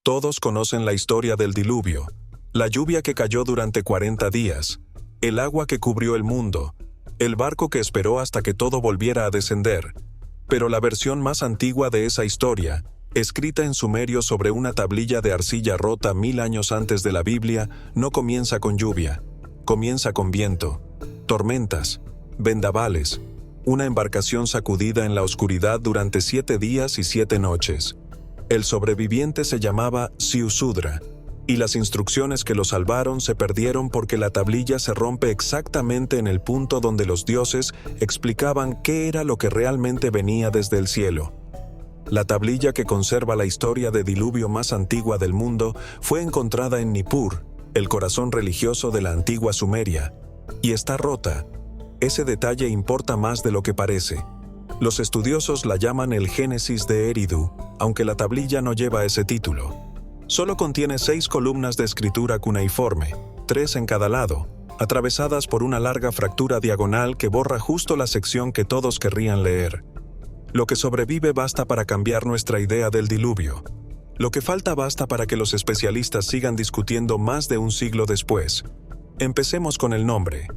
Todos conocen la historia del diluvio, la lluvia que cayó durante 40 días, el agua que cubrió el mundo, el barco que esperó hasta que todo volviera a descender. Pero la versión más antigua de esa historia, escrita en sumerio sobre una tablilla de arcilla rota 1000 años antes de la Biblia, no comienza con lluvia, comienza con viento, tormentas, vendavales, una embarcación sacudida en la oscuridad durante 7 días y 7 noches. El sobreviviente se llamaba Ziusudra, y las instrucciones que lo salvaron se perdieron porque la tablilla se rompe exactamente en el punto donde los dioses explicaban qué era lo que realmente venía desde el cielo. La tablilla que conserva la historia de diluvio más antigua del mundo fue encontrada en Nippur, el corazón religioso de la antigua Sumeria, y está rota. Ese detalle importa más de lo que parece. Los estudiosos la llaman el Génesis de Eridu, aunque la tablilla no lleva ese título. Solo contiene 6 columnas de escritura cuneiforme, 3 en cada lado, atravesadas por una larga fractura diagonal que borra justo la sección que todos querrían leer. Lo que sobrevive basta para cambiar nuestra idea del diluvio. Lo que falta basta para que los especialistas sigan discutiendo más de un siglo después. Empecemos con el nombre.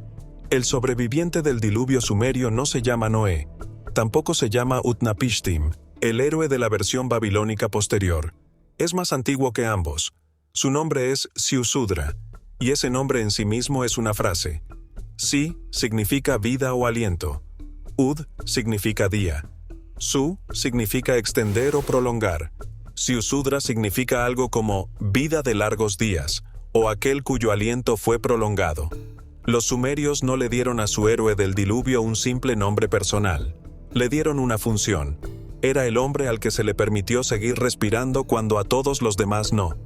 El sobreviviente del diluvio sumerio no se llama Noé. Tampoco se llama Utnapishtim, el héroe de la versión babilónica posterior. Es más antiguo que ambos. Su nombre es Ziusudra, y ese nombre en sí mismo es una frase. Si significa vida o aliento. Ud significa día. Su significa extender o prolongar. Ziusudra significa algo como vida de largos días, o aquel cuyo aliento fue prolongado. Los sumerios no le dieron a su héroe del diluvio un simple nombre personal. Le dieron una función. Era el hombre al que se le permitió seguir respirando cuando a todos los demás no.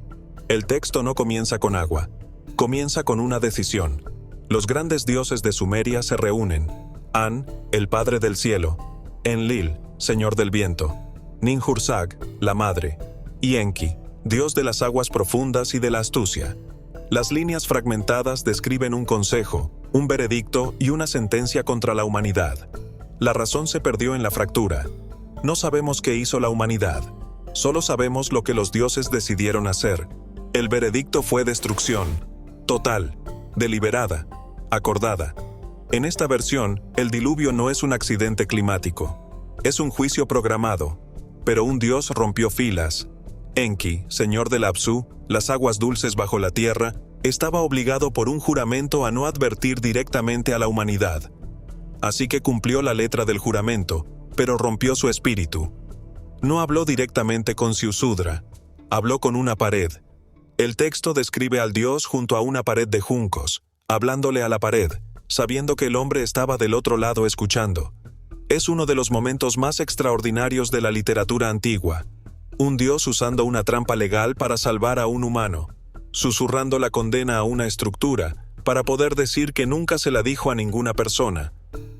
El texto no comienza con agua. Comienza con una decisión. Los grandes dioses de Sumeria se reúnen. An, el padre del cielo. Enlil, señor del viento. Ninhursag, la madre. Y Enki, dios de las aguas profundas y de la astucia. Las líneas fragmentadas describen un consejo, un veredicto y una sentencia contra la humanidad. La razón se perdió en la fractura. No sabemos qué hizo la humanidad. Solo sabemos lo que los dioses decidieron hacer. El veredicto fue destrucción. Total, deliberada, acordada. En esta versión, el diluvio no es un accidente climático. Es un juicio programado. Pero un dios rompió filas. Enki, señor del Apsu, las aguas dulces bajo la tierra, estaba obligado por un juramento a no advertir directamente a la humanidad. Así que cumplió la letra del juramento, pero rompió su espíritu. No habló directamente con Ziusudra, habló con una pared. El texto describe al dios junto a una pared de juncos, hablándole a la pared, sabiendo que el hombre estaba del otro lado escuchando. Es uno de los momentos más extraordinarios de la literatura antigua. Un dios usando una trampa legal para salvar a un humano, susurrando la condena a una estructura, para poder decir que nunca se la dijo a ninguna persona.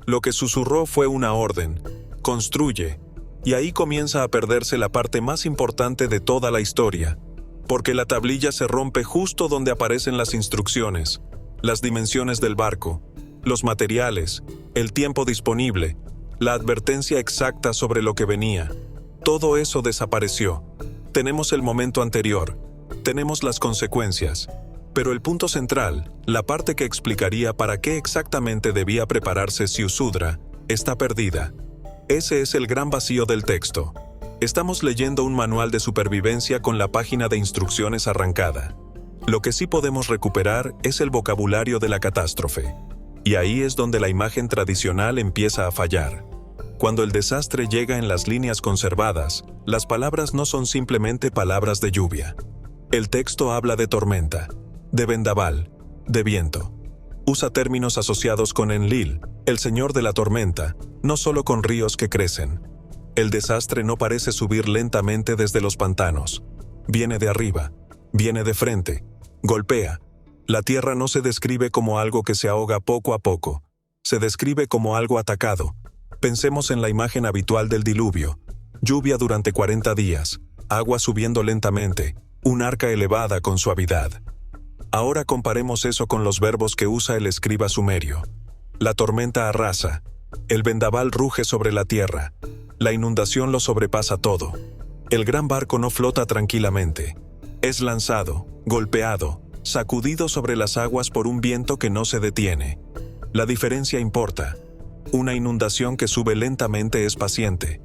Lo que susurró fue una orden: construye. Y ahí comienza a perderse la parte más importante de toda la historia, porque la tablilla se rompe justo donde aparecen las instrucciones, las dimensiones del barco, los materiales, el tiempo disponible, la advertencia exacta sobre lo que venía. Todo eso desapareció. Tenemos el momento anterior, tenemos las consecuencias, pero el punto central, la parte que explicaría para qué exactamente debía prepararse Ziusudra, está perdida. Ese es el gran vacío del texto. Estamos leyendo un manual de supervivencia con la página de instrucciones arrancada. Lo que sí podemos recuperar es el vocabulario de la catástrofe. Y ahí es donde la imagen tradicional empieza a fallar. Cuando el desastre llega en las líneas conservadas, las palabras no son simplemente palabras de lluvia. El texto habla de tormenta, de vendaval, de viento. Usa términos asociados con Enlil, el señor de la tormenta, no solo con ríos que crecen. El desastre no parece subir lentamente desde los pantanos. Viene de arriba, viene de frente, golpea. La tierra no se describe como algo que se ahoga poco a poco. Se describe como algo atacado. Pensemos en la imagen habitual del diluvio. Lluvia durante 40 días, agua subiendo lentamente, un arca elevada con suavidad. Ahora comparemos eso con los verbos que usa el escriba sumerio. La tormenta arrasa, el vendaval ruge sobre la tierra, la inundación lo sobrepasa todo. El gran barco no flota tranquilamente. Es lanzado, golpeado, sacudido sobre las aguas por un viento que no se detiene. La diferencia importa. Una inundación que sube lentamente es paciente.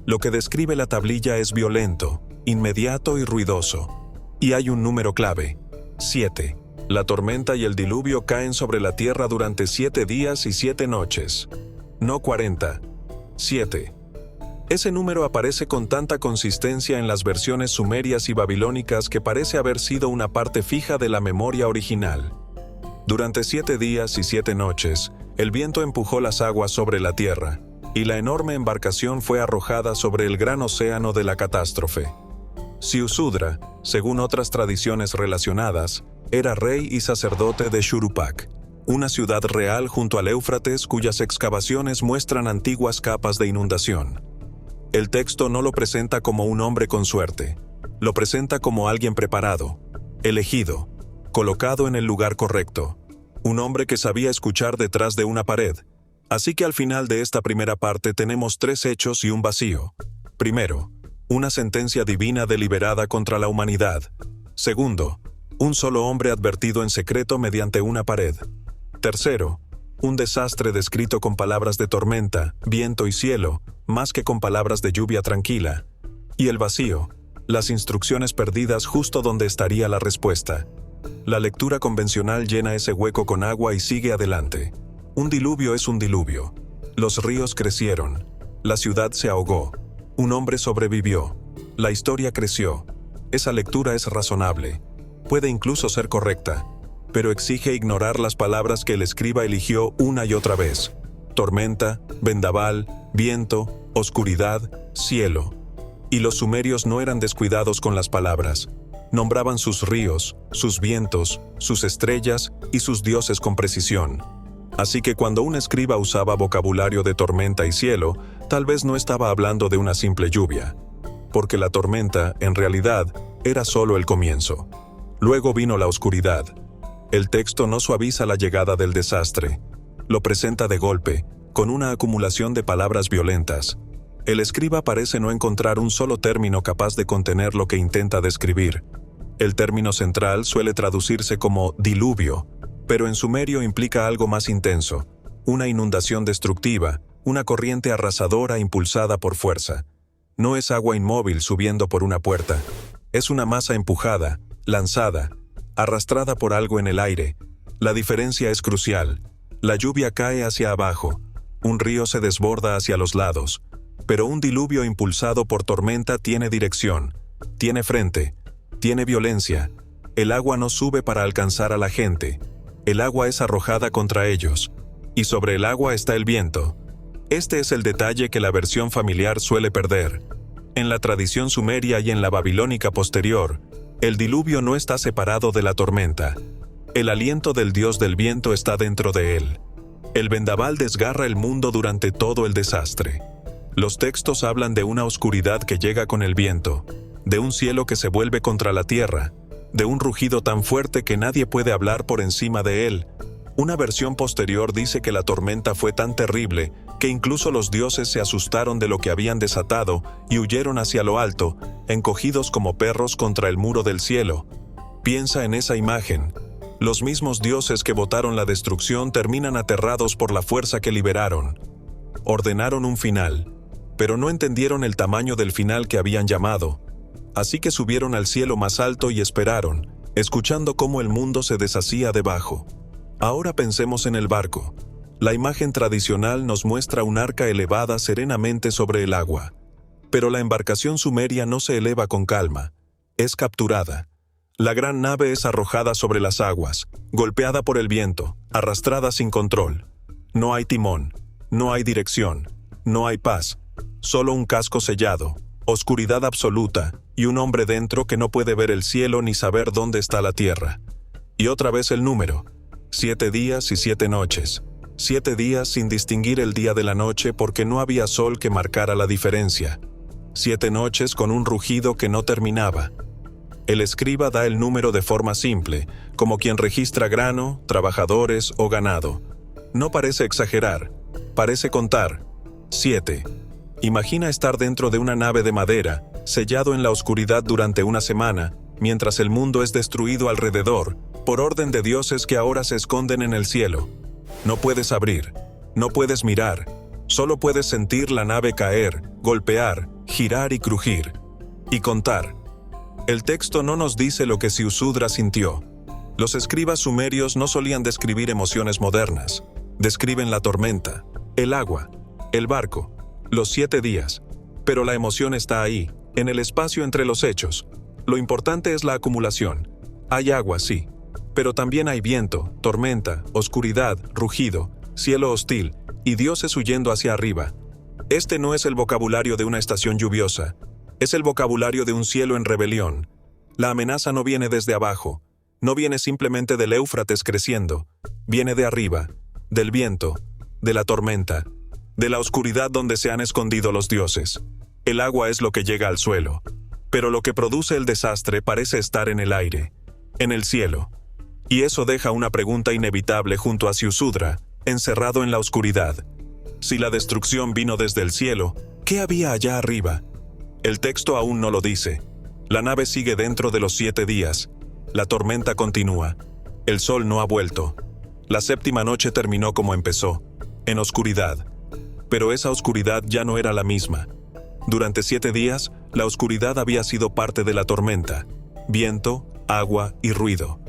Lo que describe la tablilla es violento, inmediato y ruidoso. Y hay un número clave: 7. La tormenta y el diluvio caen sobre la tierra durante 7 días y 7 noches. No 40. 7. Ese número aparece con tanta consistencia en las versiones sumerias y babilónicas que parece haber sido una parte fija de la memoria original. Durante 7 días y 7 noches, el viento empujó las aguas sobre la tierra, y la enorme embarcación fue arrojada sobre el gran océano de la catástrofe. Ziusudra, según otras tradiciones relacionadas, era rey y sacerdote de Shuruppak, una ciudad real junto al Éufrates cuyas excavaciones muestran antiguas capas de inundación. El texto no lo presenta como un hombre con suerte, lo presenta como alguien preparado, elegido, colocado en el lugar correcto, un hombre que sabía escuchar detrás de una pared. Así que al final de esta primera parte tenemos 3 hechos y un vacío. Primero, una sentencia divina deliberada contra la humanidad. Segundo, un solo hombre advertido en secreto mediante una pared. Tercero, un desastre descrito con palabras de tormenta, viento y cielo, más que con palabras de lluvia tranquila. Y el vacío, las instrucciones perdidas justo donde estaría la respuesta. La lectura convencional llena ese hueco con agua y sigue adelante. Un diluvio es un diluvio. Los ríos crecieron. La ciudad se ahogó. Un hombre sobrevivió. La historia creció. Esa lectura es razonable. Puede incluso ser correcta, pero exige ignorar las palabras que el escriba eligió una y otra vez: tormenta, vendaval, viento, oscuridad, cielo. Y los sumerios no eran descuidados con las palabras. Nombraban sus ríos, sus vientos, sus estrellas y sus dioses con precisión. Así que cuando un escriba usaba vocabulario de tormenta y cielo, tal vez no estaba hablando de una simple lluvia, porque la tormenta, en realidad, era solo el comienzo. Luego vino la oscuridad. El texto no suaviza la llegada del desastre. Lo presenta de golpe, con una acumulación de palabras violentas. El escriba parece no encontrar un solo término capaz de contener lo que intenta describir. El término central suele traducirse como diluvio, pero en sumerio implica algo más intenso: una inundación destructiva, una corriente arrasadora impulsada por fuerza. No es agua inmóvil subiendo por una puerta. Es una masa empujada, lanzada, arrastrada por algo en el aire. La diferencia es crucial. La lluvia cae hacia abajo, un río se desborda hacia los lados, pero un diluvio impulsado por tormenta tiene dirección, tiene frente, tiene violencia. El agua no sube para alcanzar a la gente. El agua es arrojada contra ellos, y sobre el agua está el viento. Este es el detalle que la versión familiar suele perder. En la tradición sumeria y en la babilónica posterior, el diluvio no está separado de la tormenta. El aliento del dios del viento está dentro de él. El vendaval desgarra el mundo durante todo el desastre. Los textos hablan de una oscuridad que llega con el viento, de un cielo que se vuelve contra la tierra, de un rugido tan fuerte que nadie puede hablar por encima de él. Una versión posterior dice que la tormenta fue tan terrible que incluso los dioses se asustaron de lo que habían desatado y huyeron hacia lo alto, encogidos como perros contra el muro del cielo. Piensa en esa imagen. Los mismos dioses que votaron la destrucción terminan aterrados por la fuerza que liberaron. Ordenaron un final, pero no entendieron el tamaño del final que habían llamado. Así que subieron al cielo más alto y esperaron, escuchando cómo el mundo se deshacía debajo. Ahora pensemos en el barco. La imagen tradicional nos muestra un arca elevada serenamente sobre el agua. Pero la embarcación sumeria no se eleva con calma. Es capturada. La gran nave es arrojada sobre las aguas, golpeada por el viento, arrastrada sin control. No hay timón, no hay dirección, no hay paz, solo un casco sellado, oscuridad absoluta y un hombre dentro que no puede ver el cielo ni saber dónde está la tierra. Y otra vez el número: 7 días y 7 noches. 7 días sin distinguir el día de la noche porque no había sol que marcara la diferencia. 7 noches con un rugido que no terminaba. El escriba da el número de forma simple, como quien registra grano, trabajadores o ganado. No parece exagerar, parece contar. 7. Imagina estar dentro de una nave de madera, sellado en la oscuridad durante una semana, mientras el mundo es destruido alrededor, por orden de dioses que ahora se esconden en el cielo. No puedes abrir, no puedes mirar, solo puedes sentir la nave caer, golpear, girar y crujir. Y contar. El texto no nos dice lo que Ziusudra sintió. Los escribas sumerios no solían describir emociones modernas. Describen la tormenta, el agua, el barco, los 7 días. Pero la emoción está ahí, en el espacio entre los hechos. Lo importante es la acumulación. Hay agua, sí, pero también hay viento, tormenta, oscuridad, rugido, cielo hostil y dioses huyendo hacia arriba. Este no es el vocabulario de una estación lluviosa. Es el vocabulario de un cielo en rebelión. La amenaza no viene desde abajo, no viene simplemente del Éufrates creciendo, viene de arriba, del viento, de la tormenta, de la oscuridad donde se han escondido los dioses. El agua es lo que llega al suelo, pero lo que produce el desastre parece estar en el aire, en el cielo. Y eso deja una pregunta inevitable junto a Ziusudra, encerrado en la oscuridad. Si la destrucción vino desde el cielo, ¿qué había allá arriba? El texto aún no lo dice. La nave sigue dentro de los 7 días. La tormenta continúa. El sol no ha vuelto. La 7ª noche terminó como empezó, en oscuridad. Pero esa oscuridad ya no era la misma. Durante 7 días, la oscuridad había sido parte de la tormenta. Viento, agua y ruido.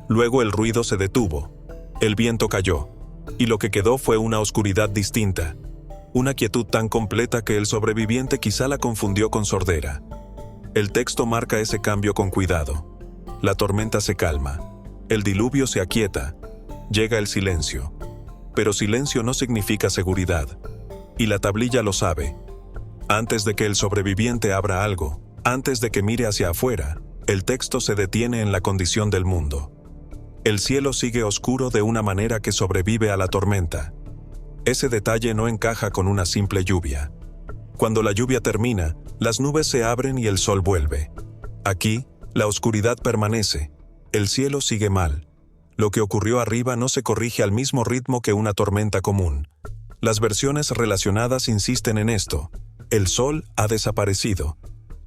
Luego el ruido se detuvo. El viento cayó. Y lo que quedó fue una oscuridad distinta. Una quietud tan completa que el sobreviviente quizá la confundió con sordera. El texto marca ese cambio con cuidado. La tormenta se calma. El diluvio se aquieta. Llega el silencio. Pero silencio no significa seguridad. Y la tablilla lo sabe. Antes de que el sobreviviente abra algo, antes de que mire hacia afuera, el texto se detiene en la condición del mundo. El cielo sigue oscuro de una manera que sobrevive a la tormenta. Ese detalle no encaja con una simple lluvia. Cuando la lluvia termina, las nubes se abren y el sol vuelve. Aquí, la oscuridad permanece. El cielo sigue mal. Lo que ocurrió arriba no se corrige al mismo ritmo que una tormenta común. Las versiones relacionadas insisten en esto. El sol ha desaparecido.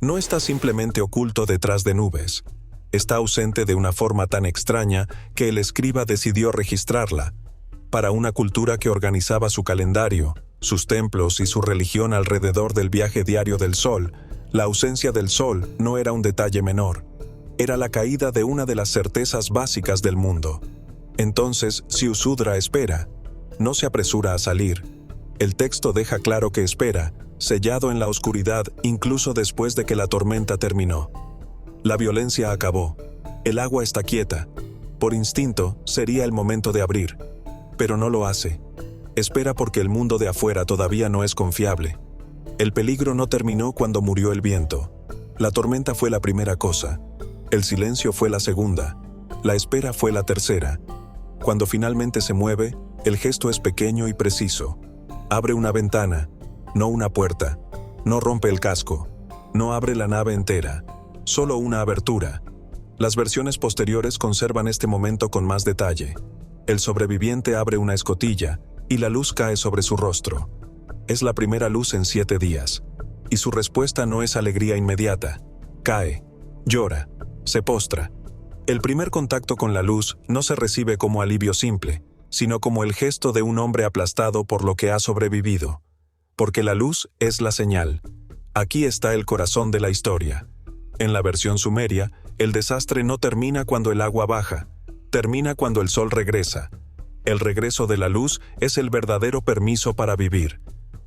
No está simplemente oculto detrás de nubes. Está ausente de una forma tan extraña que el escriba decidió registrarla. Para una cultura que organizaba su calendario, sus templos y su religión alrededor del viaje diario del sol, la ausencia del sol no era un detalle menor. Era la caída de una de las certezas básicas del mundo. Entonces, Ziusudra espera. No se apresura a salir. El texto deja claro que espera, sellado en la oscuridad incluso después de que la tormenta terminó. La violencia acabó. El agua está quieta. Por instinto, sería el momento de abrir. Pero no lo hace. Espera porque el mundo de afuera todavía no es confiable. El peligro no terminó cuando murió el viento. La tormenta fue la primera cosa. El silencio fue la segunda. La espera fue la tercera. Cuando finalmente se mueve, el gesto es pequeño y preciso. Abre una ventana, no una puerta. No rompe el casco. No abre la nave entera. Solo una abertura. Las versiones posteriores conservan este momento con más detalle. El sobreviviente abre una escotilla y la luz cae sobre su rostro. Es la primera luz en 7 días. Y su respuesta no es alegría inmediata. Cae, llora, se postra. El primer contacto con la luz no se recibe como alivio simple, sino como el gesto de un hombre aplastado por lo que ha sobrevivido. Porque la luz es la señal. Aquí está el corazón de la historia. En la versión sumeria, el desastre no termina cuando el agua baja, termina cuando el sol regresa. El regreso de la luz es el verdadero permiso para vivir.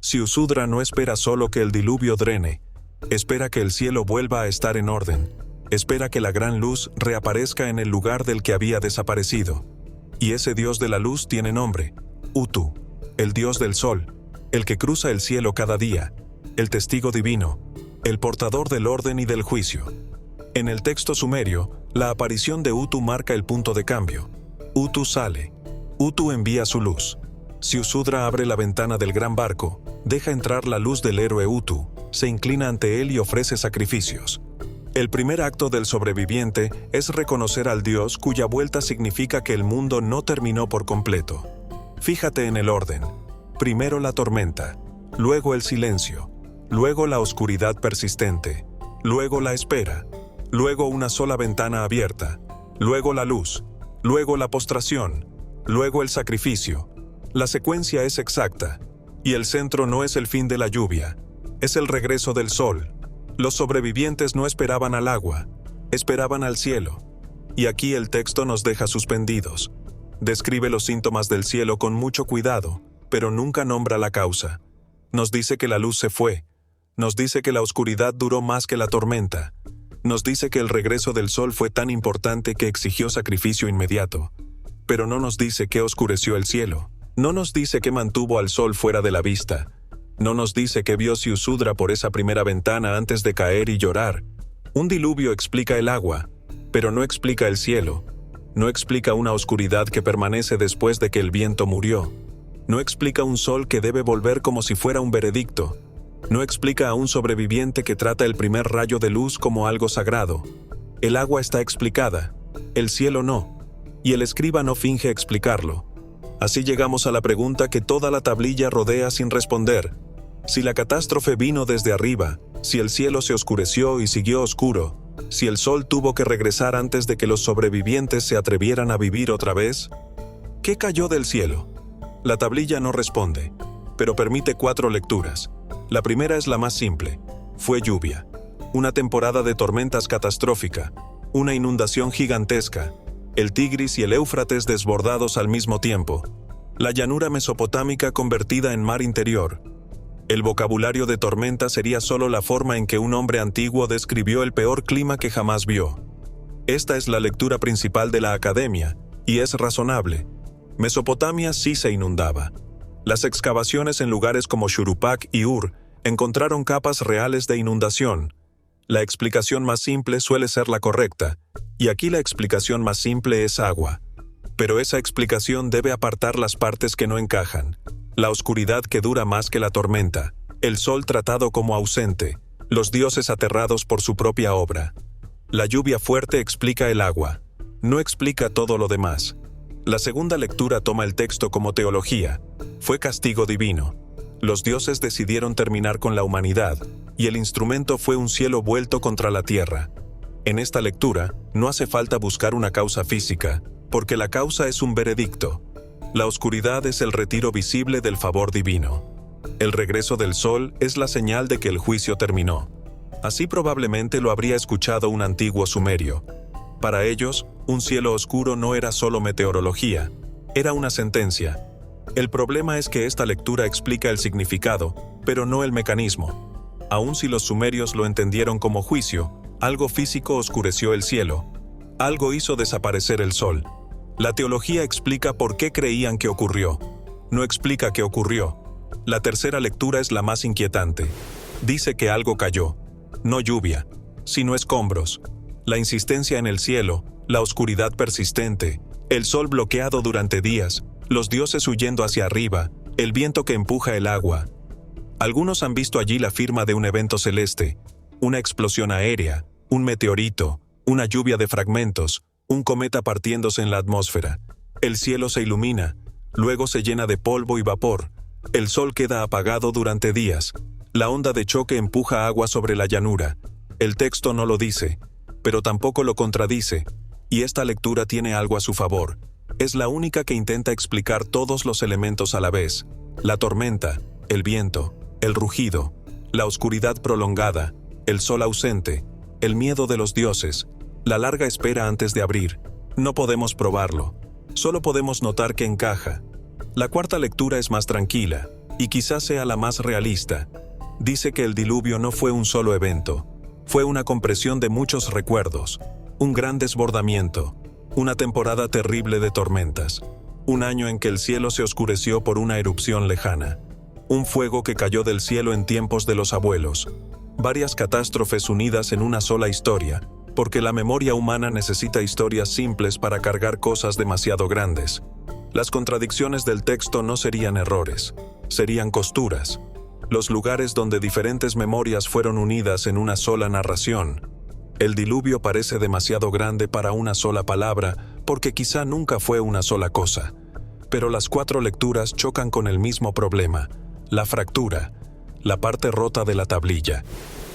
Ziusudra no espera solo que el diluvio drene, espera que el cielo vuelva a estar en orden, espera que la gran luz reaparezca en el lugar del que había desaparecido. Y ese dios de la luz tiene nombre, Utu, el dios del sol, el que cruza el cielo cada día, el testigo divino, el portador del orden y del juicio. En el texto sumerio, la aparición de Utu marca el punto de cambio. Utu sale. Utu envía su luz. Ziusudra abre la ventana del gran barco, deja entrar la luz del héroe Utu, se inclina ante él y ofrece sacrificios. El primer acto del sobreviviente es reconocer al dios cuya vuelta significa que el mundo no terminó por completo. Fíjate en el orden. Primero la tormenta, luego el silencio, luego la oscuridad persistente, luego la espera, luego una sola ventana abierta, luego la luz, luego la postración, luego el sacrificio. La secuencia es exacta, y el centro no es el fin de la lluvia, es el regreso del sol. Los sobrevivientes no esperaban al agua, esperaban al cielo. Y aquí el texto nos deja suspendidos. Describe los síntomas del cielo con mucho cuidado, pero nunca nombra la causa. Nos dice que la luz se fue. Nos dice que la oscuridad duró más que la tormenta. Nos dice que el regreso del sol fue tan importante que exigió sacrificio inmediato. Pero no nos dice qué oscureció el cielo. No nos dice qué mantuvo al sol fuera de la vista. No nos dice qué vio Ziusudra por esa primera ventana antes de caer y llorar. Un diluvio explica el agua, pero no explica el cielo. No explica una oscuridad que permanece después de que el viento murió. No explica un sol que debe volver como si fuera un veredicto. No explica a un sobreviviente que trata el primer rayo de luz como algo sagrado. El agua está explicada, el cielo no, y el escriba no finge explicarlo. Así llegamos a la pregunta que toda la tablilla rodea sin responder. Si la catástrofe vino desde arriba, si el cielo se oscureció y siguió oscuro, si el sol tuvo que regresar antes de que los sobrevivientes se atrevieran a vivir otra vez, ¿qué cayó del cielo? La tablilla no responde, pero permite 4 lecturas. La primera es la más simple. Fue lluvia. Una temporada de tormentas catastrófica. Una inundación gigantesca. El Tigris y el Éufrates desbordados al mismo tiempo. La llanura mesopotámica convertida en mar interior. El vocabulario de tormenta sería solo la forma en que un hombre antiguo describió el peor clima que jamás vio. Esta es la lectura principal de la academia, y es razonable. Mesopotamia sí se inundaba. Las excavaciones en lugares como Shuruppak y Ur encontraron capas reales de inundación. La explicación más simple suele ser la correcta, y aquí la explicación más simple es agua. Pero esa explicación debe apartar las partes que no encajan. La oscuridad que dura más que la tormenta, el sol tratado como ausente, los dioses aterrados por su propia obra. La lluvia fuerte explica el agua, no explica todo lo demás. La segunda lectura toma el texto como teología. Fue castigo divino. Los dioses decidieron terminar con la humanidad, y el instrumento fue un cielo vuelto contra la tierra. En esta lectura, no hace falta buscar una causa física, porque la causa es un veredicto. La oscuridad es el retiro visible del favor divino. El regreso del sol es la señal de que el juicio terminó. Así probablemente lo habría escuchado un antiguo sumerio. Para ellos, un cielo oscuro no era solo meteorología, era una sentencia. El problema es que esta lectura explica el significado, pero no el mecanismo. Aun si los sumerios lo entendieron como juicio, algo físico oscureció el cielo. Algo hizo desaparecer el sol. La teología explica por qué creían que ocurrió. No explica qué ocurrió. La tercera lectura es la más inquietante. Dice que algo cayó. No lluvia, sino escombros. La insistencia en el cielo, la oscuridad persistente, el sol bloqueado durante días, los dioses huyendo hacia arriba, el viento que empuja el agua. Algunos han visto allí la firma de un evento celeste, una explosión aérea, un meteorito, una lluvia de fragmentos, un cometa partiéndose en la atmósfera. El cielo se ilumina, luego se llena de polvo y vapor. El sol queda apagado durante días. La onda de choque empuja agua sobre la llanura. El texto no lo dice, pero tampoco lo contradice, y esta lectura tiene algo a su favor. Es la única que intenta explicar todos los elementos a la vez: la tormenta, el viento, el rugido, la oscuridad prolongada, el sol ausente, el miedo de los dioses, la larga espera antes de abrir. No podemos probarlo, solo podemos notar que encaja. La cuarta lectura es más tranquila, y quizás sea la más realista. Dice que el diluvio no fue un solo evento, fue una compresión de muchos recuerdos, un gran desbordamiento, una temporada terrible de tormentas, un año en que el cielo se oscureció por una erupción lejana, un fuego que cayó del cielo en tiempos de los abuelos, varias catástrofes unidas en una sola historia, porque la memoria humana necesita historias simples para cargar cosas demasiado grandes. Las contradicciones del texto no serían errores, serían costuras, los lugares donde diferentes memorias fueron unidas en una sola narración. El diluvio parece demasiado grande para una sola palabra, porque quizá nunca fue una sola cosa. Pero las 4 lecturas chocan con el mismo problema: la fractura, la parte rota de la tablilla.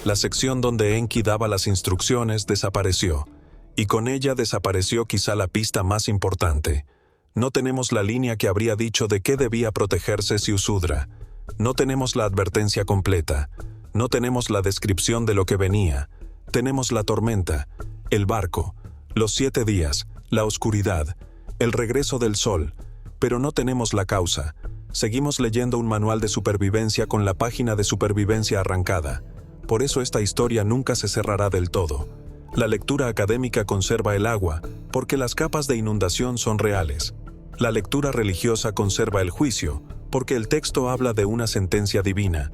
La sección donde Enki daba las instrucciones desapareció, y con ella desapareció quizá la pista más importante. No tenemos la línea que habría dicho de qué debía protegerse Ziusudra. No tenemos la advertencia completa. No tenemos la descripción de lo que venía. Tenemos la tormenta, el barco, los 7 días, la oscuridad, el regreso del sol, pero no tenemos la causa. Seguimos leyendo un manual de supervivencia con la página de supervivencia arrancada. Por eso esta historia nunca se cerrará del todo. La lectura académica conserva el agua, porque las capas de inundación son reales. La lectura religiosa conserva el juicio, porque el texto habla de una sentencia divina.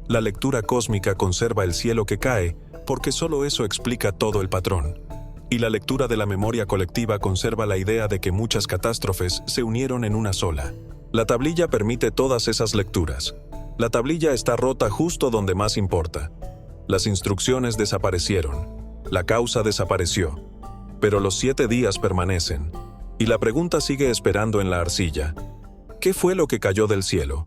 La lectura cósmica conserva el cielo que cae, porque solo eso explica todo el patrón. Y la lectura de la memoria colectiva conserva la idea de que muchas catástrofes se unieron en una sola. La tablilla permite todas esas lecturas. La tablilla está rota justo donde más importa. Las instrucciones desaparecieron. La causa desapareció. Pero los 7 días permanecen. Y la pregunta sigue esperando en la arcilla. ¿Qué fue lo que cayó del cielo?